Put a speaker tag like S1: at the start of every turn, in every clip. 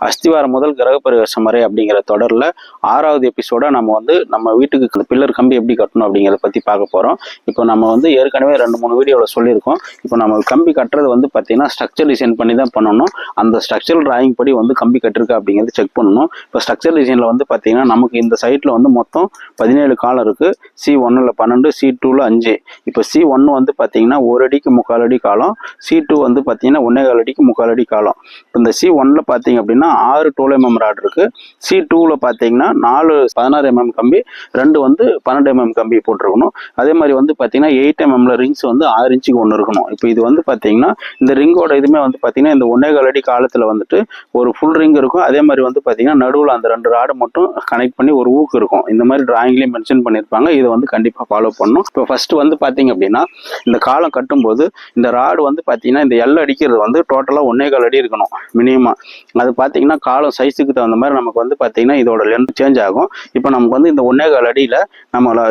S1: அஸ்திவாரம் முதல் கிரகப்பிரவேசம் வரை அப்படிங்கிற தொடரில் 6வது எபிசோட நம்ம வீட்டுக்கு பில்லர் கம்பி எப்படி கட்டணும் அப்படிங்கிறத பற்றி பார்க்க போகிறோம். இப்போ நம்ம ஏற்கனவே 2-3 வீடியோவில் சொல்லியிருக்கோம். இப்போ நம்ம கம்பி கட்டுறது பார்த்தீங்கன்னா ஸ்ட்ரக்சர் டிசைன் பண்ணி தான் பண்ணணும். அந்த ஸ்ட்ரக்சரல் டிராயிங் படி கம்பி கட்டிருக்கா அப்படிங்கிறது செக் பண்ணணும். இப்போ ஸ்ட்ரக்சர் டிசைனில் பார்த்தீங்கன்னா நமக்கு இந்த சைட்டில் மொத்தம் 17 காலம் இருக்குது. C1ல் 12, C2ல் 5. இப்போ C1 பார்த்தீங்கன்னா 1 அடிக்கு 3/4 அடி காலம், C2 பார்த்தீங்கன்னா 1.25 அடிக்கு 3/4 அடி காலம். இப்போ இந்த C1ல் பார்த்தீங்க அப்படின்னா 6 12 mm ராட் இருக்கு. C2ல பாத்தீங்கன்னா 4 16 mm கம்பி, 2 12 mm கம்பி போட்டிருக்கணும். அதே மாதிரி பாத்தீங்கன்னா 8 mmல ரிங்ஸ் 6 இன்ச்சுக்கு ஒன்று இருக்கணும். இப்போ இது பாத்தீங்கன்னா இந்த ரிங்கோட இதுமே பாத்தீங்கன்னா இந்த 1.25 அடி காலத்துல ஒரு ஃபுல் ரிங் இருக்கும். அதே மாதிரி பாத்தீங்கன்னா நடுவில் அந்த 2 ராடு மட்டும் கனெக்ட் பண்ணி ஒரு ஊக்கு இருக்கும். இந்த மாதிரி டிராயிங்லயும் மென்ஷன் பண்ணியிருப்பாங்க. இதை கண்டிப்பா ஃபாலோ பண்ணணும். இப்போ ஃபர்ஸ்ட் பாத்தீங்க அப்படின்னா இந்த காலம் கட்டும்போது இந்த ராடு பாத்தீங்கன்னா இந்த எல் அடிக்கிறது டோட்டலா 1.25 அடி இருக்கணும் மினிமம். அது பார்த்தீங்கன்னா காலம் சைஸுக்கு தகுந்த மாதிரி நமக்கு பார்த்தீங்கன்னா இதோட லென்த் சேஞ்ச் ஆகும். இப்போ நமக்கு இந்த 1.25 அடியில்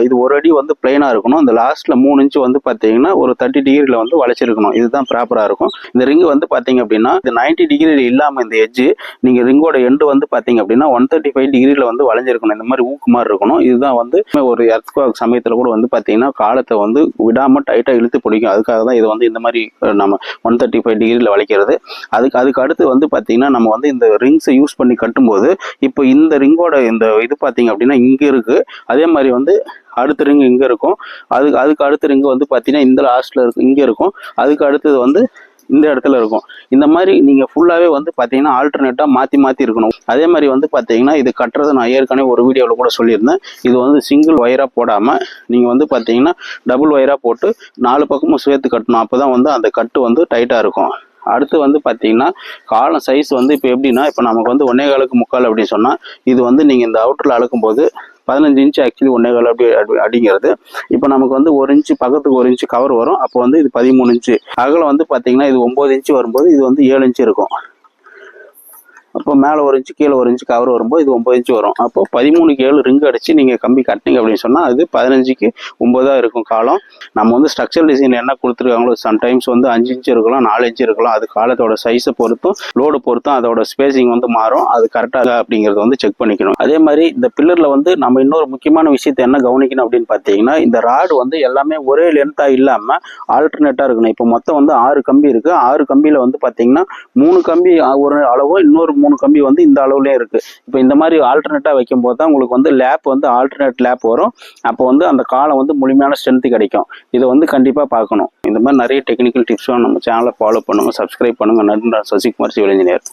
S1: இது 1 அடி பிளைனாக இருக்கணும். இந்த லாஸ்ட்டில் 3 இன்ச்சு பார்த்தீங்கன்னா ஒரு 30 டிகிரியில் வளைச்சிருக்கணும். இதுதான் ப்ராப்பராக இருக்கும். இந்த ரிங்கு பார்த்தீங்க அப்படின்னா இது 90 டிகிரி இல்லாமல் இந்த எட்ஜு நீங்கள் ரிங்கோட எண்டு பார்த்தீங்க அப்படின்னா 135 டிகிரியில் வளைஞ்சிருக்கணும். இந்த மாதிரி ஊக்கு மாதிரி இருக்கணும். இதுதான் ஒரு எர்த்குவேக் சமயத்தில் கூட பார்த்தீங்கன்னா காலத்தை விடாமல் டைட்டாக இழுத்து பிடிக்கும். அதுக்காக தான் இது இந்த மாதிரி நம்ம 135 டிகிரியில் வளைக்கிறது. அதுக்கு அடுத்து பார்த்தீங்கன்னா நம்ம இந்த ரிங்ஸை யூஸ் பண்ணி கட்டும்போது இப்போ இந்த ரிங்கோட இந்த இது பார்த்தீங்க அப்படின்னா இங்கே இருக்கு. அதே மாதிரி அடுத்த ரிங் இங்கே இருக்கும். அதுக்கு அடுத்த ரிங்கு பார்த்தீங்கன்னா இந்த லாஸ்ட்ல இருக்கு, இங்கே இருக்கும். அதுக்கு அடுத்தது இந்த இடத்துல இருக்கும். இந்த மாதிரி நீங்கள் ஃபுல்லாகவே பார்த்தீங்கன்னா ஆல்டர்னேட்டாக மாற்றி இருக்கணும். அதே மாதிரி பார்த்தீங்கன்னா இது கட்டுறது நான் ஏற்கனவே ஒரு வீடியோவில் கூட சொல்லியிருந்தேன். இது சிங்கிள் ஒயராக போடாமல் நீங்கள் பார்த்தீங்கன்னா டபுள் ஒயராக போட்டு 4 பக்கமும் சேர்த்து கட்டணும். அப்போ தான் அந்த கட்டு டைட்டாக இருக்கும். அடுத்து பார்த்தீங்கன்னா காலம் சைஸ் இப்போ எப்படின்னா இப்போ நமக்கு 1.25க்கு 3/4 அப்படின்னு சொன்னால் இது நீங்கள் இந்த அவுட்டரில் அளக்கும்போது 15 இன்ச்சு ஆக்சுவலி 1.25 அப்படி அடிங்கிறது. இப்போ நமக்கு 1 இன்ச்சு பக்கத்துக்கு 1 இன்ச்சு கவர் வரும். அப்போ இது 13 இன்ச்சு அகலம் பார்த்தீங்கன்னா இது 9 இன்ச்சு வரும்போது இது 7 இன்ச்சு இருக்கும். அப்போ மேலே 1 இன்ச்சு கீழே 1 இன்ச்சு கவர் வரும்போது இது 9 இன்ச்சு வரும். அப்போ 13க்கு 7 ரிங் அடிச்சு நீங்கள் கம்பி கட்டினீங்க அப்படின்னு சொன்னால் அது 15க்கு 9 இருக்கும் காலம். நம்ம ஸ்ட்ரக்சர் டிசைன் என்ன கொடுத்துருக்காங்களோ சம்டைம்ஸ் 5 இன்ச்சு இருக்கலாம், 4 இன்ச்சு இருக்கலாம். அது காலத்தோட சைஸை பொறுத்தும் லோடு பொறுத்தும் அதோட ஸ்பேசிங் மாறும். அது கரெக்டாக அப்படிங்கிறத செக் பண்ணிக்கணும். அதே மாதிரி இந்த பில்லரில் நம்ம இன்னொரு முக்கியமான விஷயத்தை என்ன கவனிக்கணும் அப்படின்னு பார்த்தீங்கன்னா இந்த ராடு எல்லாமே ஒரே லென்த்தாக இல்லாமல் ஆல்டர்னேட்டாக இருக்கணும். இப்போ மொத்தம் 6 கம்பி இருக்குது. 6 கம்பியில் பார்த்தீங்கன்னா 3 கம்பி ஒரு அளவும் இன்னொரு 3 கம்பி இந்த அளவுலயே இருக்கு. இப்போ இந்த மாதிரி ஆல்டர்னேட்டா வைக்கும் போது தான் உங்களுக்கு லேப் ஆல்டர்னேட் லேப் வரும். அப்போ அந்த காலம் முழுமையான ஸ்ட்ரென்த் கிடைக்கும். இதை கண்டிப்பா பார்க்கணும். இந்த மாதிரி நிறைய டெக்னிக்கல் டிப்ஸும் நம்ம சேனலை ஃபாலோ பண்ணுங்க, சப்ஸ்கிரைப் பண்ணுங்க. நன்றி. Sasikumar, civil engineer.